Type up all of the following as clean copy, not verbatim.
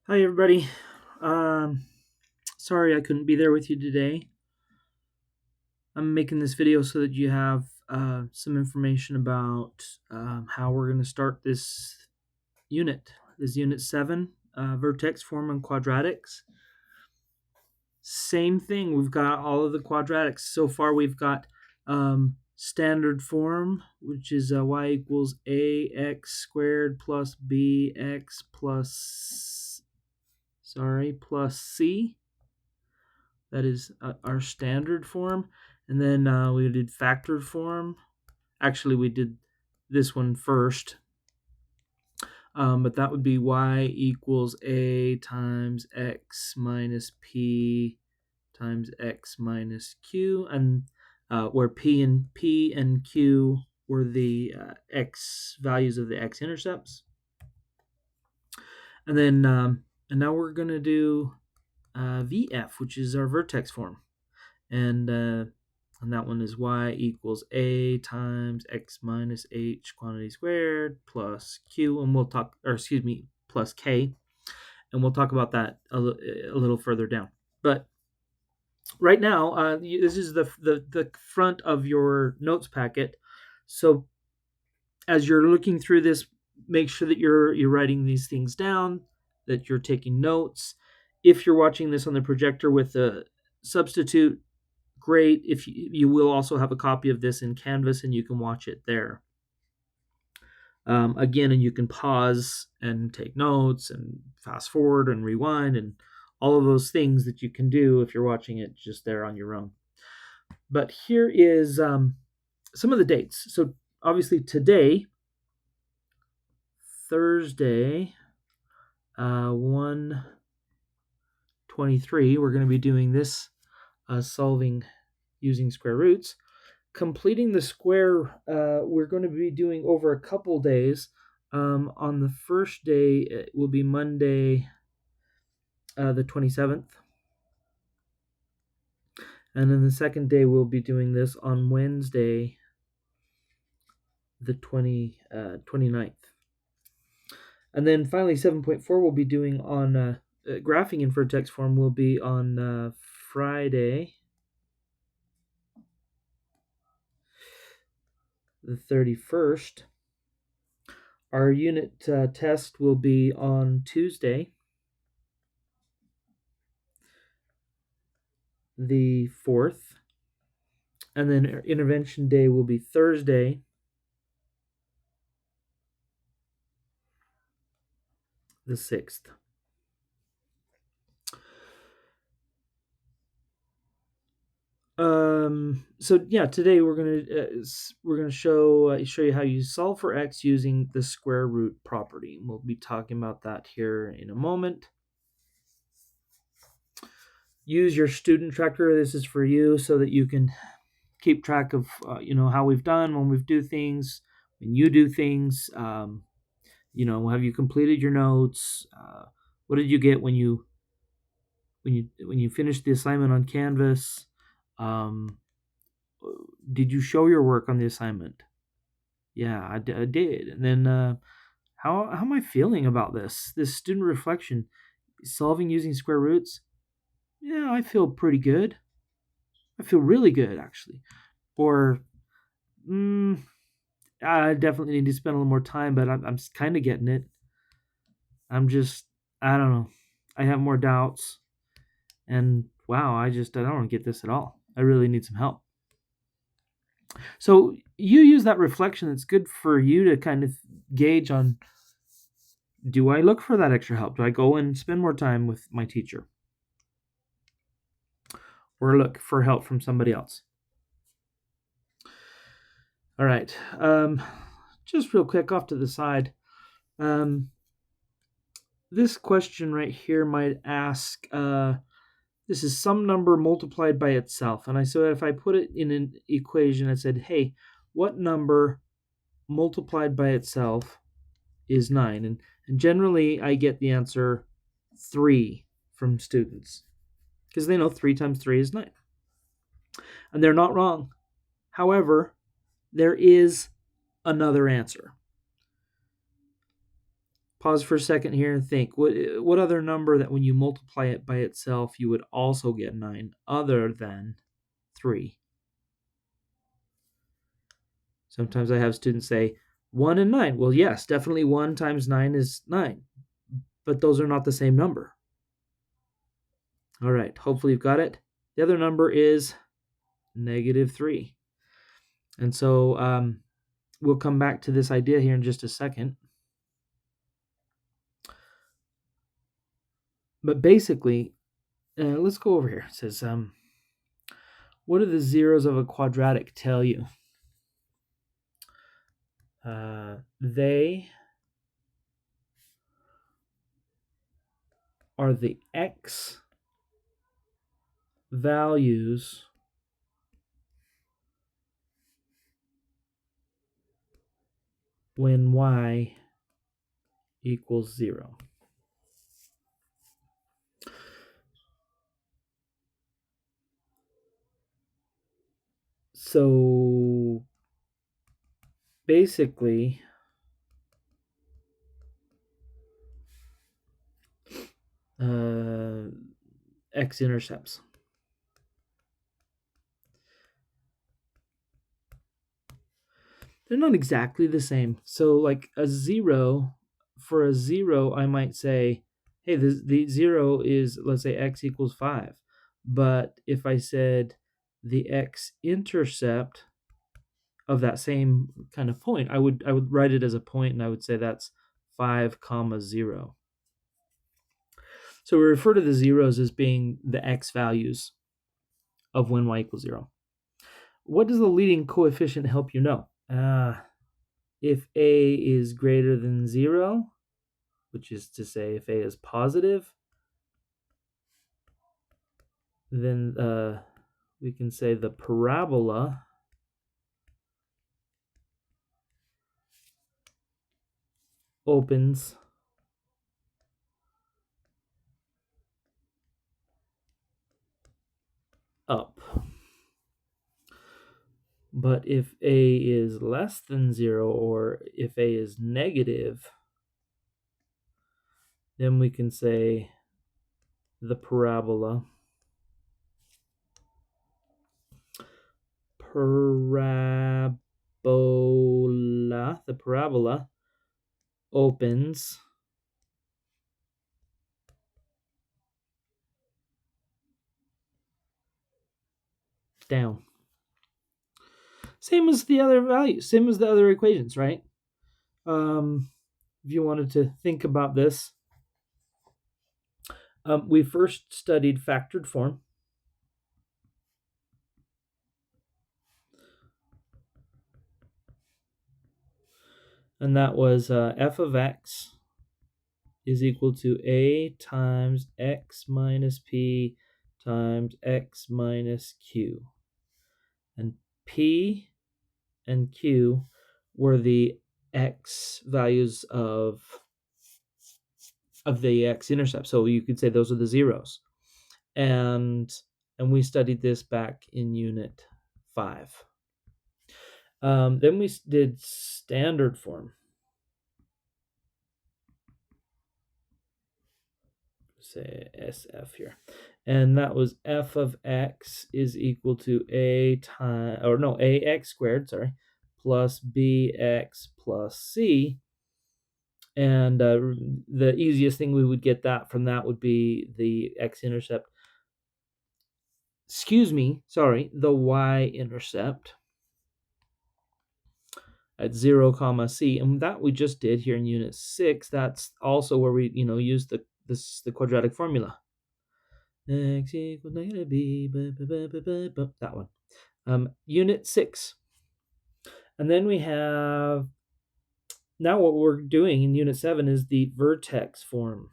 Hi, everybody. Um, Sorry I couldn't be there with you today. I'm making this video so that you have some information about how we're going to start this unit 7, vertex form and quadratics. Same thing, we've got all of the quadratics. So far, we've got standard form, which is y equals ax squared plus bx plus c. That is our standard form. And then we did factored form. Actually, we did this one first. But that would be y equals a times x minus p times x minus q. And where p and q were the x values of the x-intercepts. And then and now we're going to do VF, which is our vertex form. And that one is y equals a times x minus h quantity squared plus q, and we'll talk, or excuse me, plus k, and we'll talk about that a little further down. But right now, this is the front of your notes packet. So as you're looking through this, make sure that you're writing these things down, that you're taking notes. If you're watching this on the projector with a substitute, great. If you will also have a copy of this in Canvas, and you can watch it there. Again, and you can pause and take notes and fast forward and rewind and all of those things that you can do if you're watching it just there on your own. But here is some of the dates. So obviously today, Thursday, 1/23, we're going to be doing this solving using square roots. Completing the square, we're going to be doing over a couple days. On the first day, it will be Monday, the 27th. And then the second day, we'll be doing this on Wednesday, the 29th. And then finally, 7.4 we'll be doing on graphing in vertex form will be on Friday, the 31st. Our unit test will be on Tuesday, the 4th. And then intervention day will be Thursday, the 6th. So yeah, today we're gonna show you how you solve for x using the square root property. We'll be talking about that here in a moment. Use your student tracker. This is for you so that you can keep track of how we've done when we do things, when you do things. Have you completed your notes? What did you get when you finished the assignment on Canvas? Did you show your work on the assignment? Yeah, I did. And then how am I feeling about this student reflection, solving using square roots? Yeah, I feel pretty good. I feel really good, actually. Or I definitely need to spend a little more time, but I'm kind of getting it. I don't know. I have more doubts. And wow, I don't get this at all. I really need some help. So you use that reflection. It's good for you to kind of gauge on, do I look for that extra help? Do I go and spend more time with my teacher? Or look for help from somebody else? All right. Just real quick off to the side. This question right here might ask, this is some number multiplied by itself. And so if I put it in an equation, I said, hey, what number multiplied by itself is 9? And generally, I get the answer 3 from students, because they know 3 times 3 is 9. And they're not wrong. However, there is another answer. Pause for a second here and think, what other number that when you multiply it by itself, you would also get 9 other than 3? Sometimes I have students say 1 and 9. Well, yes, definitely 1 times 9 is 9, but those are not the same number. All right, hopefully you've got it. The other number is -3. And so we'll come back to this idea here in just a second. But basically, let's go over here. It says, what do the zeros of a quadratic tell you? They are the x values when y equals 0. So basically, x-intercepts. They're not exactly the same. So like a 0, for a 0, I might say, hey, the 0 is, let's say, x equals 5. But if I said the x-intercept of that same kind of point, I would write it as a point, and I would say that's 5, 0. So we refer to the zeros as being the x values of when y equals 0. What does the leading coefficient help you know? If a is greater than 0, which is to say if a is positive, then we can say the parabola opens up. But if a is less than 0, or if a is negative, then we can say the parabola opens down. Same as the other values, same as the other equations, right? If you wanted to think about this, we first studied factored form. And that was f of x is equal to a times x minus p times x minus q. And p and q were the x values of the x-intercept. So you could say those are the zeros. And we studied this back in Unit 5. Then we did standard form. Say SF here. And that was f of x is equal to ax squared, plus bx plus c. And the easiest thing we would get that from that would be the x-intercept. The y-intercept at 0, c, and that we just did here in Unit 6. That's also where we use the quadratic formula. X equals negative b, that one. Unit 6. And then we have, now what we're doing in Unit 7 is the vertex form.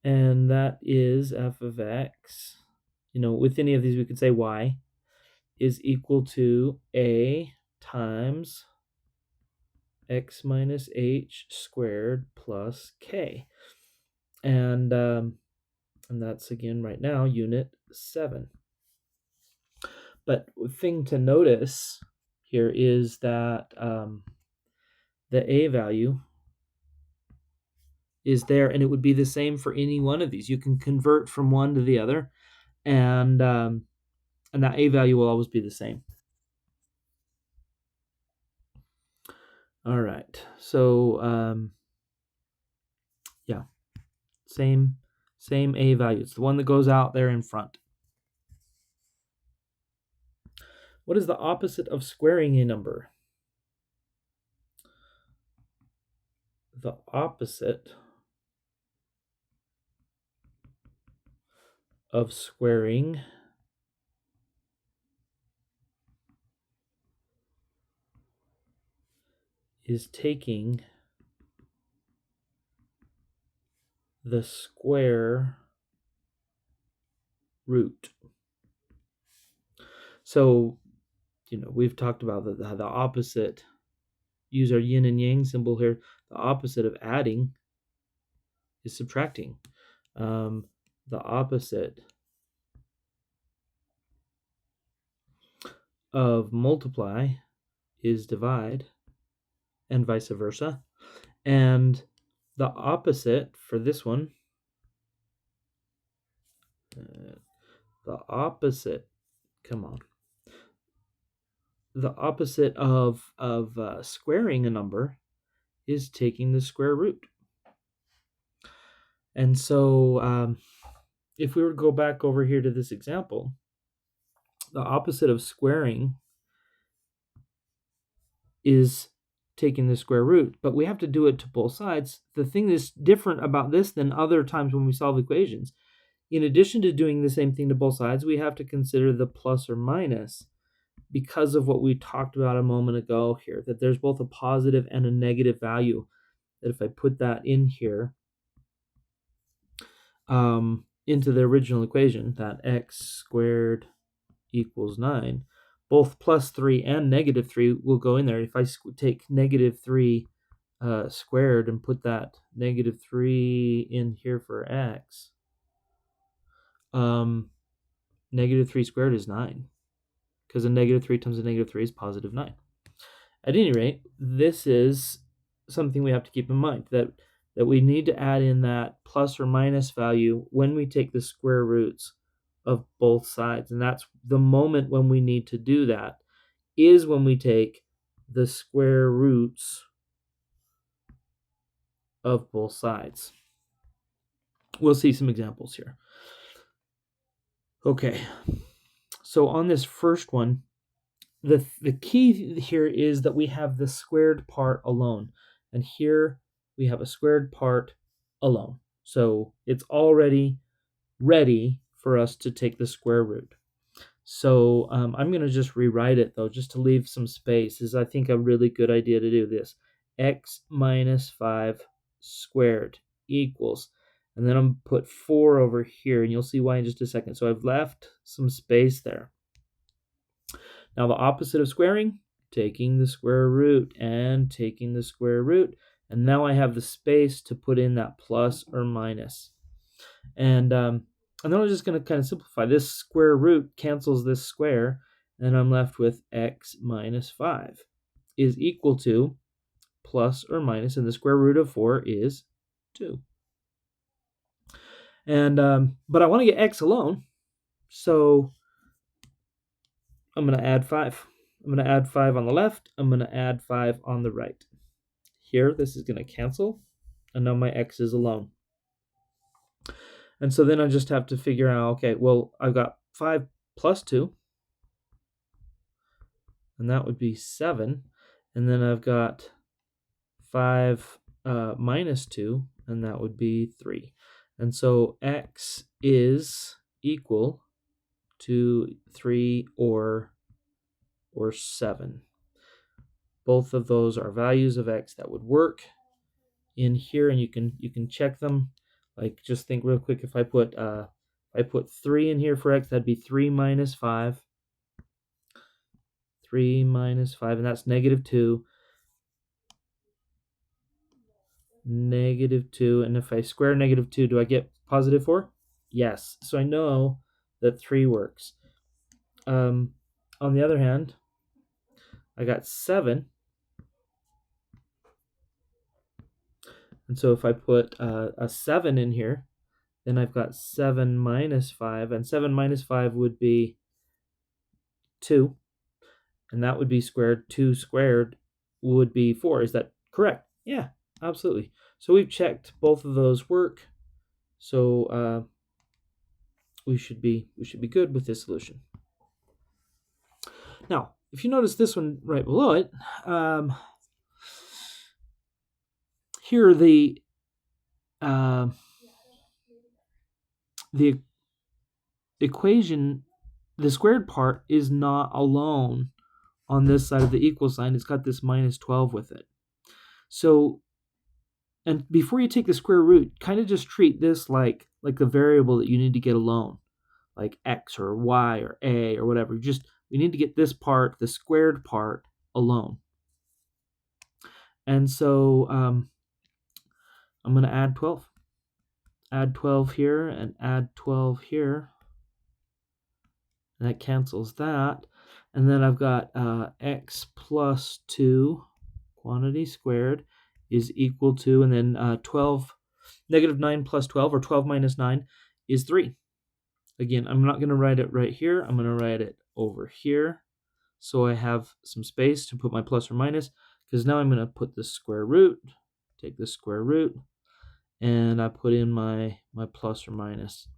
And that is f of x, with any of these we could say y, is equal to a times x minus h squared plus k. And that's, again, right now, Unit 7. But the thing to notice here is that the a value is there, and it would be the same for any one of these. You can convert from one to the other, and that a value will always be the same. All right, so yeah, same a value. It's the one that goes out there in front. What is the opposite of squaring a number? The opposite of squaring is taking the square root. So, we've talked about the opposite. Use our yin and yang symbol here. The opposite of adding is subtracting. The opposite of multiply is divide, and vice versa. And the opposite for this one, the opposite of squaring a number is taking the square root. And so if we were to go back over here to this example, the opposite of squaring is taking the square root, but we have to do it to both sides. The thing that's different about this than other times when we solve equations, in addition to doing the same thing to both sides, we have to consider the plus or minus because of what we talked about a moment ago here, that there's both a positive and a negative value. That if I put that in here into the original equation, that x squared equals 9, both plus 3 and negative 3 will go in there. If I take negative 3 squared and put that negative 3 in here for x, negative 3 squared is 9, because a negative 3 times a negative 3 is positive 9. At any rate, this is something we have to keep in mind, that we need to add in that plus or minus value when we take the square roots of both sides. And that's the moment when we need to do that, is when we take the square roots of both sides. We'll see some examples here. Okay, so on this first one, the key here is that we have the squared part alone. And here we have a squared part alone. So it's already ready for us to take the square root. So I'm going to just rewrite it, though, just to leave some space. This is, I think, a really good idea to do this. X minus 5 squared equals, and then I'm going to put 4 over here, and you'll see why in just a second. So I've left some space there. Now the opposite of squaring, taking the square root and taking the square root. And now I have the space to put in that plus or minus. And then I'm just going to kind of simplify. This square root cancels this square, and I'm left with x minus 5 is equal to plus or minus, and the square root of 4 is 2. And but I want to get x alone, so I'm going to add 5. I'm going to add 5 on the left. I'm going to add 5 on the right. Here, this is going to cancel, and now my x is alone. And so then I just have to figure out, okay, well, I've got 5 plus 2, and that would be 7. And then I've got 5 minus 2, and that would be 3. And so x is equal to 3 or 7. Both of those are values of x that would work in here, and you can check them. Like, just think real quick, if I put 3 in here for x, that'd be 3 minus 5. 3 minus 5, and that's negative 2. Negative 2, and if I square negative 2, do I get positive 4? Yes, so I know that 3 works. On the other hand, I got 7. And so if I put a 7 in here, then I've got 7 minus 5. And 7 minus 5 would be 2. And that would be squared. 2 squared would be 4. Is that correct? Yeah, absolutely. So we've checked both of those work. So we should be good with this solution. Now, if you notice this one right below it, here the equation, the squared part is not alone on this side of the equal sign. It's got this minus 12 with it. So, and before you take the square root, kind of just treat this like the variable that you need to get alone, like x or y or a or whatever. We need to get this part, the squared part, alone. And so I'm going to add 12. Add 12 here and add 12 here. And that cancels that. And then I've got x plus 2, quantity squared, is equal to, and then 12, negative 9 plus 12, or 12 minus 9, is 3. Again, I'm not going to write it right here. I'm going to write it over here. So I have some space to put my plus or minus, because now I'm going to put the square root, take the square root, and I put in my plus or minus.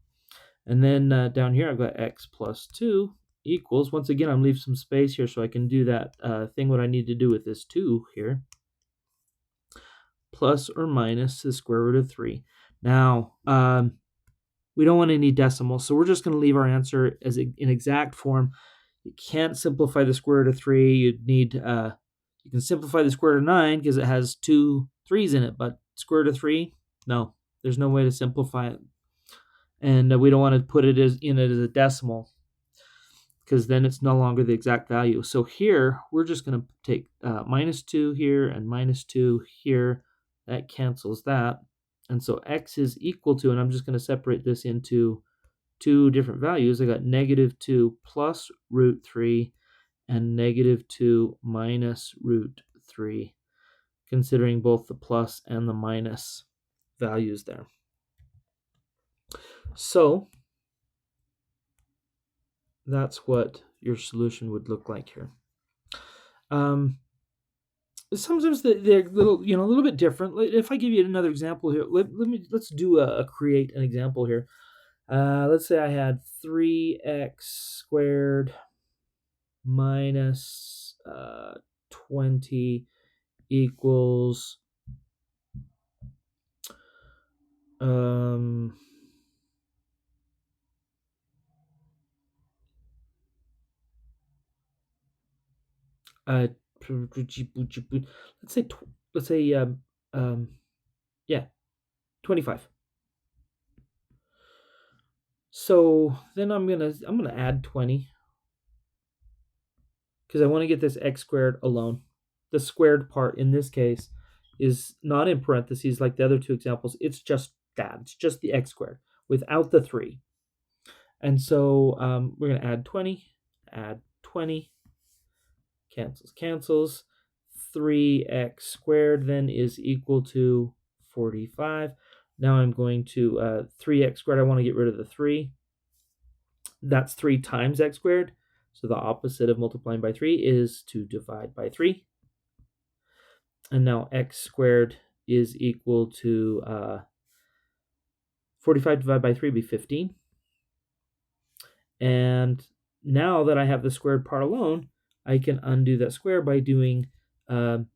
And then down here I've got x plus 2 equals, once again I'm leaving some space here so I can do that thing what I need to do with this 2 here, plus or minus the square root of 3. Now, we don't want any decimals, so we're just going to leave our answer as in exact form. You can't simplify the square root of 3. You'd need, you can simplify the square root of 9 because it has 2 3's in it, but square root of 3, no, there's no way to simplify it. And we don't want to put it as a decimal, because then it's no longer the exact value. So here, we're just going to take minus 2 here and minus 2 here. That cancels that. And so x is equal to, and I'm just going to separate this into 2 different values. I got negative 2 plus root 3 and negative 2 minus root 3, considering both the plus and the minus values there. So that's what your solution would look like here. Sometimes they're a little bit different. If I give you another example here, let's do create an example here. Let's say I had 3x squared minus 20 equals 25. So then I'm gonna add 20, because I want to get this x squared alone. The squared part in this case is not in parentheses like the other 2 examples. It's just that. It's just the x squared without the 3. And so we're going to add 20, cancels. 3x squared then is equal to 45. Now I'm going to 3x squared. I want to get rid of the 3. That's 3 times x squared. So the opposite of multiplying by 3 is to divide by 3. And now x squared is equal to 45 divided by 3 would be 15. And now that I have the squared part alone, I can undo that square by doing the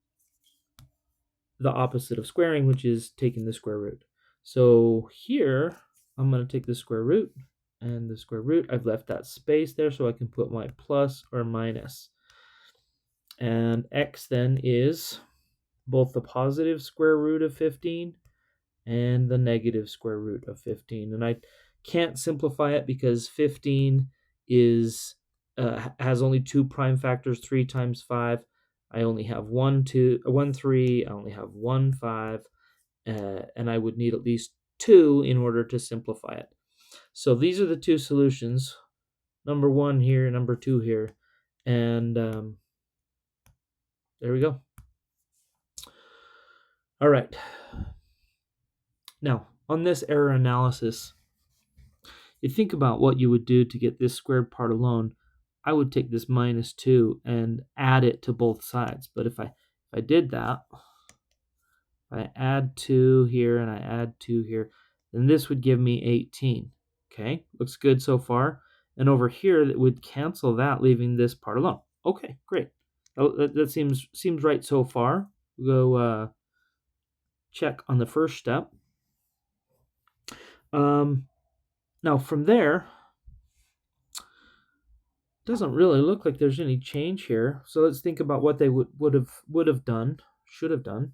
opposite of squaring, which is taking the square root. So here, I'm going to take the square root and the square root. I've left that space there so I can put my plus or minus. And x then is both the positive square root of 15 and the negative square root of 15. And I can't simplify it because 15 is has only 2 prime factors. 3 times 5, I only have 1 3. I only have 1 5, and I would need at least 2 in order to simplify it. So these are the 2 solutions, number 1 here, number 2 here, and There we go. All right. Now, on this error analysis, you think about what you would do to get this squared part alone. I would take this minus 2 and add it to both sides. But if I did that, if I add 2 here and I add 2 here, then this would give me 18. Okay, looks good so far. And over here, that would cancel that, leaving this part alone. Okay, great. That seems right so far. We'll go check on the first step. Now from there, doesn't really look like there's any change here. So let's think about what they would have done, should have done.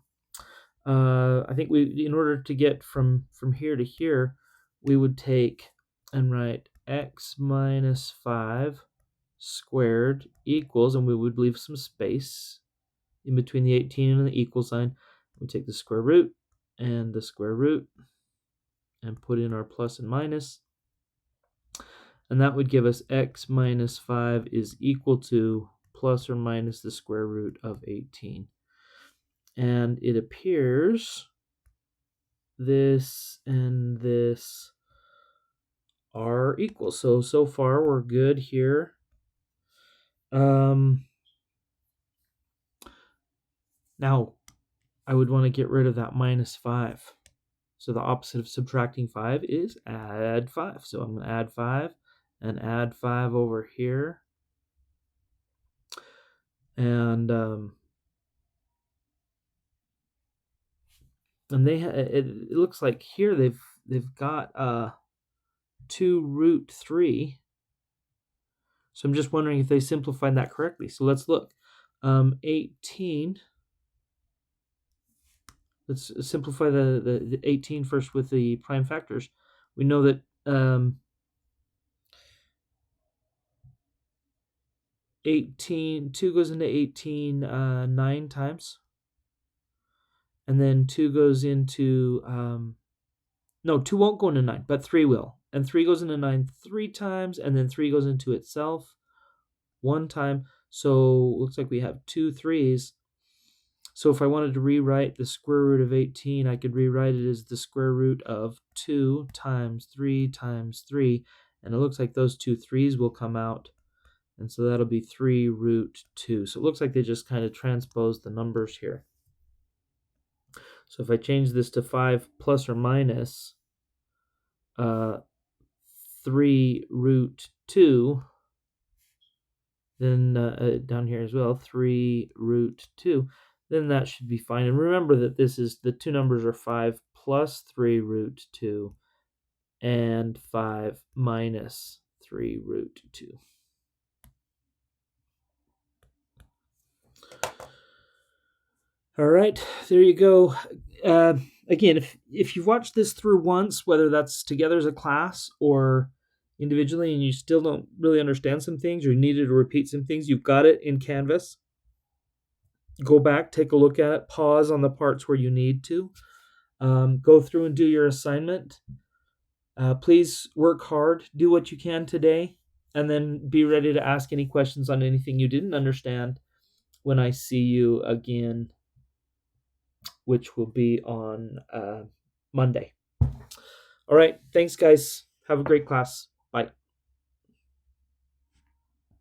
I think in order to get from here to here, we would take and write x minus 5 squared equals, and we would leave some space in between the 18 and the equal sign. We take the square root and the square root and put in our plus and minus. And that would give us x minus 5 is equal to plus or minus the square root of 18. And it appears this and this are equal. So far we're good here. Now, I would want to get rid of that minus 5. So the opposite of subtracting 5 is add 5. So I'm going to add 5 and add 5 over here. And it looks like here they've got 2 root 3. So I'm just wondering if they simplified that correctly. So let's look. 18. Let's simplify the 18 first with the prime factors. We know that 2 goes into 18 9 times. And then 2 goes into, no, 2 won't go into 9, but 3 will. And 3 goes into 9 3 times, and then 3 goes into itself 1 time. So looks like we have 2 3s. So if I wanted to rewrite the square root of 18, I could rewrite it as the square root of 2 times 3 times 3. And it looks like those 2 3s will come out. And so that'll be 3 root 2. So it looks like they just kind of transposed the numbers here. So if I change this to 5 plus or minus 3 root 2, then down here as well, 3 root 2, then that should be fine. And remember that this is, the two numbers are 5 plus 3 root 2 and 5 minus 3 root 2. All right, there you go. Again, if you've watched this through once, whether that's together as a class or individually, and you still don't really understand some things, or you needed to repeat some things, you've got it in Canvas. Go back, take a look at it, pause on the parts where you need to. Go through and do your assignment. Please work hard, do what you can today, and then be ready to ask any questions on anything you didn't understand when I see you again, which will be on Monday. All right, thanks guys. Have a great class.